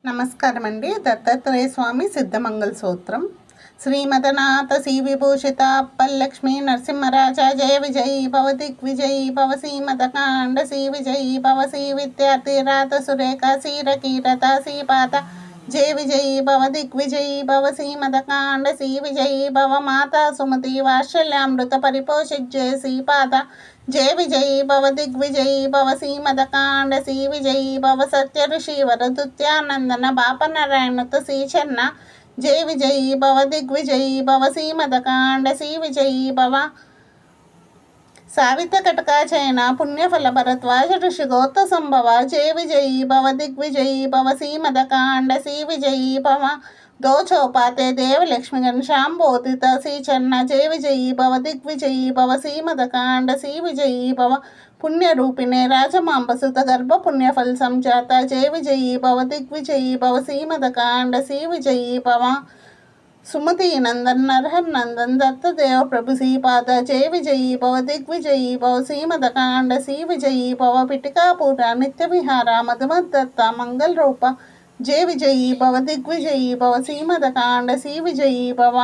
నమస్కారం అండి. దత్తాత్రేయ స్వామి సిద్ధమంగళ సూత్రం. శ్రీమదనాథ శ్రీ విభూషిత అప్పల్లక్ష్మీ నరసింహరాజ జయ విజయీ భవ దిగ్విజయీ భవ శ్రీమదకాండ శ్రీ విజయీ భవ శ్రీ విద్యార్థి రాత సురేఖ శ్రీరకీరత శ్రీపాత జయ విజయీ భవ దిగ్విజయీ భవ శ్రీమదకాండ శ్రీ విజయీ భవ మాతా సుమతి వాత్సల్యామృత పరిపోషిజ్జయ శ్రీపాద जय विजयी भव दिग्विजयी भव श्रीमदकांड श्री विजयी भव सत्य ऋषि वरदुत्यानंदन बाप नारायण श्री चन्ना जय विजयी भव दिग्विजयी भव श्रीमदकांड श्री विजयी भव सावित कटकाचयन पुण्यफल भरद्वाज ऋषि गोत संभव जय विजयी भव दिग्विजयी भव श्रीमदकांड श्री विजयी भव दो चौपाते देव लक्ष्मी घनश्याम बोधित श्री चन्न जय विजयी भव दिग्विजयी भव श्रीमदकांड श्री विजयी भव पुण्य रूपिणे राजमांबसुत गर्भ पुण्यफल संजाता जय विजयी भव दिग्विजयी भव श्रीमदकांड श्री विजयी भव सुमति नंदन नरहर नंदन दत्त देव प्रभु श्रीपाद जय विजयी भव दिग्विजयी भव श्रीमदकांड श्री विजयी भव पिटिकापुर नित्य विहार मधुमत दत्ता मंगल रूप जय विजयी भव दिग्विजयी भव श्रीमदकांड श्री विजयी भव।